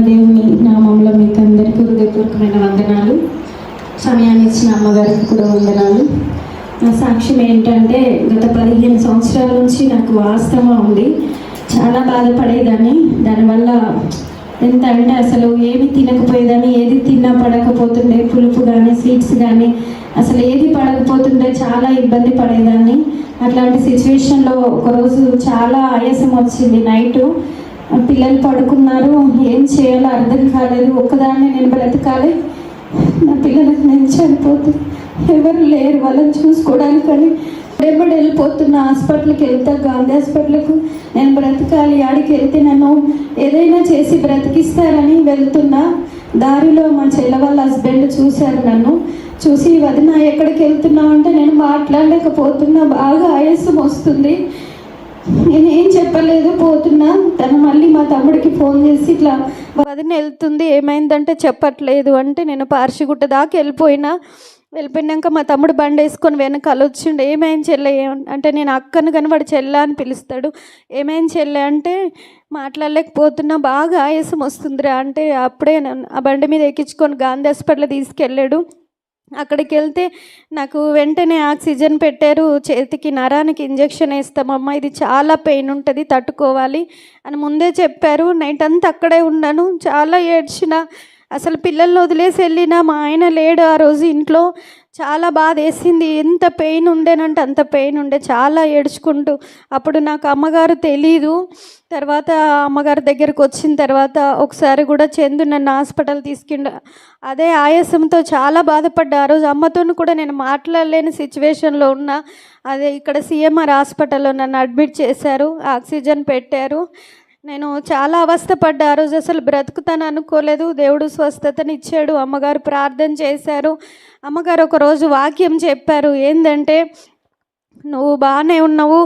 దేవుని నామంలో మీకు అందరికీ హృదయపూర్వకమైన వందనాలు. సమయాన్ని ఇచ్చిన అమ్మగారికి కూడా వందనాలు. నా సాక్ష్యం ఏంటంటే, గత 15 సంవత్సరాల నుంచి నాకు వాస్తవం ఉంది. చాలా బాధపడేదాన్ని. దానివల్ల ఎంత అంటే అసలు ఏమి తినకపోయేదాన్ని, ఏది తిన్నా పడకపోతుండే, పులుపు కానీ స్వీట్స్ కానీ అసలు ఏది పడకపోతుండే, చాలా ఇబ్బంది పడేదాన్ని. అట్లాంటి సిచ్యువేషన్లో ఒకరోజు చాలా ఆయాసం వచ్చింది. నైటు పిల్లలు పడుకున్నారు, ఏం చేయాలో అర్థం కాలేదు. ఒక్కదాన్ని నేను బ్రతకాలి, నా పిల్లలకు నేను చనిపోతే ఎవరు లేరు వాళ్ళని చూసుకోవడానికని ఎప్పుడు వెళ్ళిపోతున్నా. హాస్పిటల్కి వెళ్తా, గాంధీ హాస్పిటల్కు. నేను బ్రతకాలి, ఆడికి వెళ్తే నన్ను ఏదైనా చేసి బ్రతికిస్తారని వెళ్తున్నా. దారిలో మా చెల్ల వాళ్ళ హస్బెండ్ చూశారు. నన్ను చూసి, వదిన ఎక్కడికి వెళ్తున్నావు అంటే, నేను మాట్లాడలేకపోతున్నా, బాగా ఆయాసం వస్తుంది, నేనేం చెప్పలేదు, పోతున్నా. తను మళ్ళీ మా తమ్ముడికి ఫోన్ చేసి, ఇట్లా వదిన వెళ్తుంది, ఏమైందంటే చెప్పట్లేదు అంటే, నేను పార్షిగుట్ట దాకా వెళ్ళిపోయినాక మా తమ్ముడు బండి వేసుకొని వెనకాల వచ్చిండు. ఏమైంది చెల్లె అంటే, నేను అక్కను కానీ వాడు చెల్ల అని పిలుస్తాడు. ఏమైంది చెల్లె అంటే, మాట్లాడలేకపోతున్నా, బాగా ఆయాసం వస్తుందిరా అంటే, అప్పుడే ఆ బండి మీద ఎక్కించుకొని గాంధీ హాస్పిటల్ తీసుకెళ్ళాడు. అక్కడికి వెళ్తే నాకు వెంటనే ఆక్సిజన్ పెట్టారు. చేతికి నరానికి ఇంజెక్షన్ వేస్తామమ్మా, ఇది చాలా పెయిన్ ఉంటుంది, తట్టుకోవాలి అని ముందే చెప్పారు. నైట్ అంతా అక్కడే ఉన్నాను, చాలా ఏడ్చిన. అసలు పిల్లల్ని వదిలేసి వెళ్ళినా, మా ఆయన లేడు ఆ రోజు ఇంట్లో. చాలా బాధ వేసింది. ఎంత పెయిన్ ఉండేనంటే అంత పెయిన్ ఉండే, చాలా ఏడ్చుకుంటూ. అప్పుడు నాకు అమ్మగారు తెలీదు. తర్వాత అమ్మగారి దగ్గరకు వచ్చిన తర్వాత ఒకసారి కూడా చందు నన్ను హాస్పిటల్ తీసుకెళ్ళి, అదే ఆయాసంతో చాలా బాధపడ్డా. ఆ రోజు అమ్మతో కూడా నేను మాట్లాడలేని సిచ్యువేషన్లో ఉన్నా. అదే ఇక్కడ సిఎంఆర్ హాస్పిటల్లో నన్ను అడ్మిట్ చేశారు, ఆక్సిజన్ పెట్టారు. నేను చాలా అవస్థపడ్డా. ఆ రోజు అసలు బ్రతుకుతాను అనుకోలేదు. దేవుడు స్వస్థతని ఇచ్చాడు. అమ్మగారు ప్రార్థన చేశారు. అమ్మగారు ఒకరోజు వాక్యం చెప్పారు. ఏంటంటే, నువ్వు బాగానే ఉన్నావు,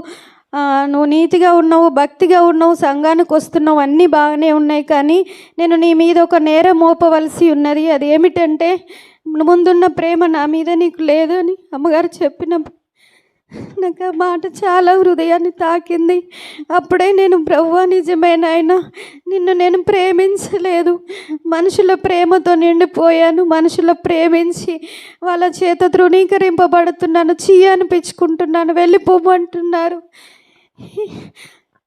నువ్వు నీతిగా ఉన్నావు, భక్తిగా ఉన్నావు, సంఘానికి వస్తున్నావు, అన్నీ బాగానే ఉన్నాయి, కానీ నేను నీ మీద ఒక నేరం మోపవలసి ఉన్నది. అది ఏమిటంటే, ముందున్న ప్రేమ నా మీద నీకు లేదు అని అమ్మగారు చెప్పినప్పుడు నాకు ఆ మాట చాలా హృదయాన్ని తాకింది. అప్పుడే నేను, ప్రభువా నిజమైన ఆయన, నిన్ను నేను ప్రేమించలేదు, మనుషుల ప్రేమతో నిండిపోయాను, మనుషుల ప్రేమించి వాళ్ళ చేత తృణీకరింపబడుతున్నాను, అనిపించుకుంటున్నాను, వెళ్ళిపోమంటున్నారు.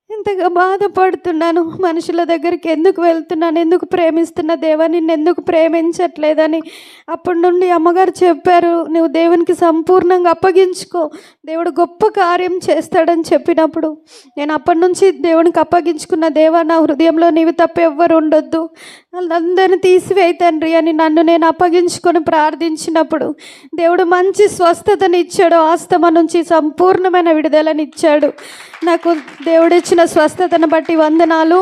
ఎంతగా బాధపడుతున్నాను. మనుషుల దగ్గరికి ఎందుకు వెళ్తున్నాను, ఎందుకు ప్రేమిస్తున్న దేవా, నిన్ను ఎందుకు ప్రేమించట్లేదని. అప్పటి నుండి అమ్మగారు చెప్పారు, నువ్వు దేవునికి సంపూర్ణంగా అప్పగించుకో, దేవుడు గొప్ప కార్యం చేస్తాడని చెప్పినప్పుడు నేను అప్పటి నుంచి దేవునికి అప్పగించుకున్న. దేవా, నా హృదయంలో నీవు తప్ప ఎవ్వరు ఉండొద్దు, వాళ్ళందరినీ తీసివేయి తండ్రి అని నన్ను నేను అప్పగించుకొని ప్రార్థించినప్పుడు దేవుడు మంచి స్వస్థతని ఇచ్చాడు. ఆస్తమా నుంచి సంపూర్ణమైన విడుదలని ఇచ్చాడు. నాకు దేవుడు ఇచ్చిన స్వస్థతను బట్టి వందనాలు.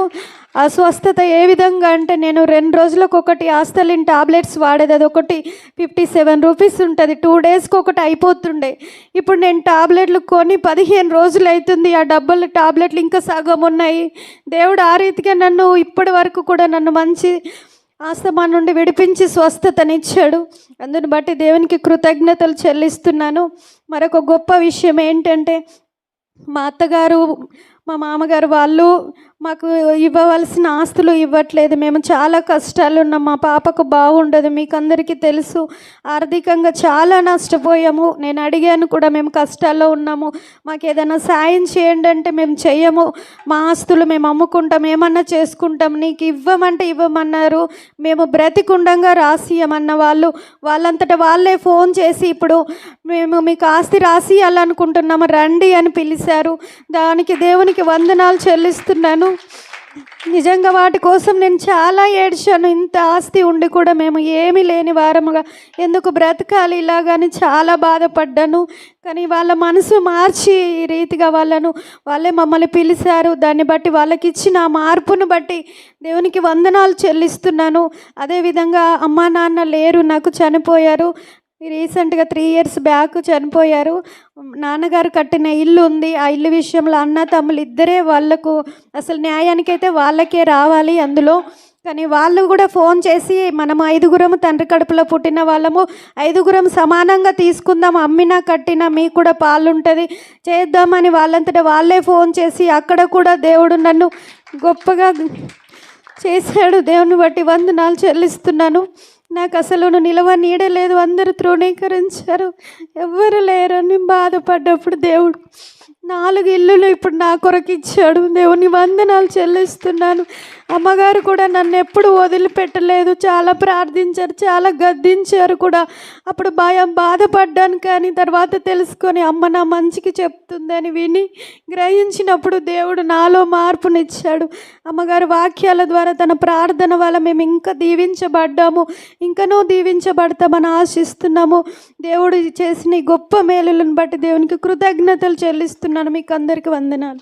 ఆ స్వస్థత ఏ విధంగా అంటే, నేను 2 రోజులకు ఒకటి ఆస్తలిన్ టాబ్లెట్స్ వాడేది. అది ఒకటి 57 రూపీస్ ఉంటుంది. 2 డేస్కి ఒకటి అయిపోతుండే. ఇప్పుడు నేను టాబ్లెట్లు కొని 15 రోజులు అవుతుంది. ఆ డబ్బులు టాబ్లెట్లు ఇంకా సగం ఉన్నాయి. దేవుడు ఆ రీతిగా నన్ను ఇప్పటి వరకు కూడా నన్ను మంచి ఆస్తమా నుండి విడిపించి స్వస్థతనిచ్చాడు. అందుని బట్టి దేవునికి కృతజ్ఞతలు చెల్లిస్తున్నాను. మరొక గొప్ప విషయం ఏంటంటే, మా అత్తగారు, మా మామగారు వాళ్ళు మాకు ఇవ్వవలసిన ఆస్తులు ఇవ్వట్లేదు. మేము చాలా కష్టాలు ఉన్నాం. మా పాపకు బాగుండదు, మీకు అందరికీ తెలుసు. ఆర్థికంగా చాలా నష్టపోయాము. నేను అడిగాను కూడా, మేము కష్టాల్లో ఉన్నాము, మాకు ఏదైనా సాయం చేయండి అంటే మేము చెయ్యము, మా ఆస్తులు మేము అమ్ముకుంటాం, ఏమన్నా చేసుకుంటాం, నీకు ఇవ్వమంటే ఇవ్వమన్నారు. మేము బ్రతికుండంగా రాసియమన్న వాళ్ళంతటా వాళ్ళే ఫోన్ చేసి, ఇప్పుడు మేము మీకు ఆస్తి రాసియాలనుకుంటున్నాము రండి అని పిలిచారు. దానికి దేవునికి వందనాలు చెల్లిస్తున్నాను. నిజంగా వాటి కోసం నేను చాలా ఏడ్చాను. ఇంత ఆస్తి ఉండి కూడా మేము ఏమీ లేని వారముగా ఎందుకు బ్రతకాలి ఇలాగని చాలా బాధపడ్డాను. కానీ వాళ్ళ మనసు మార్చి ఈ రీతిగా వాళ్ళే మమ్మల్ని పిలిచారు. దాన్ని బట్టి వాళ్ళకి ఇచ్చిన మార్పును బట్టి దేవునికి వందనాలు చెల్లిస్తున్నాను. అదేవిధంగా అమ్మా నాన్న లేరు, నాకు చనిపోయారు. రీసెంట్గా 3 ఇయర్స్ బ్యాక్ చనిపోయారు. నాన్నగారు కట్టిన ఇల్లు ఉంది. ఆ ఇల్లు విషయంలో అన్న తమ్ముళ్ళు ఇద్దరే, వాళ్ళకు అసలు న్యాయానికైతే వాళ్ళకే రావాలి అందులో. కానీ వాళ్ళు కూడా ఫోన్ చేసి, మనం 5గురం తండ్రి కడుపులో పుట్టిన వాళ్ళము, 5గురం సమానంగా తీసుకుందాం, అమ్మినా కట్టినా మీకు కూడా పాలుంటుంది, చేద్దామని వాళ్ళంతటా వాళ్ళే ఫోన్ చేసి, అక్కడ కూడా దేవుడు నన్ను గొప్పగా చేశాడు. దేవుని బట్టి వందనాలు చెల్లిస్తున్నాను. నాకు అసలు నిలవ నీడలేదు, అందరూ తృణీకరించారు, ఎవ్వరు లేరని బాధపడ్డప్పుడు దేవుడు 4 ఇల్లులు ఇప్పుడు నా కొరకు ఇచ్చాడు. దేవుని వందనాలు చెల్లిస్తున్నాను. అమ్మగారు కూడా నన్ను ఎప్పుడు వదిలిపెట్టలేదు, చాలా ప్రార్థించారు, చాలా గద్దించారు కూడా. అప్పుడు బాధపడ్డాను, కానీ తర్వాత తెలుసుకొని అమ్మ నా మంచికి చెప్తుందని విని గ్రహించినప్పుడు దేవుడు నాలో మార్పునిచ్చాడు. అమ్మగారు వాక్యాల ద్వారా, తన ప్రార్థన వల్ల మేము ఇంకా దీవించబడ్డాము, ఇంకనూ దీవించబడతామని ఆశిస్తున్నాము. దేవుడు చేసిన ఈ గొప్ప మేలులను బట్టి దేవునికి కృతజ్ఞతలు చెల్లిస్తున్నాను. మీకు అందరికీ వందనాలు.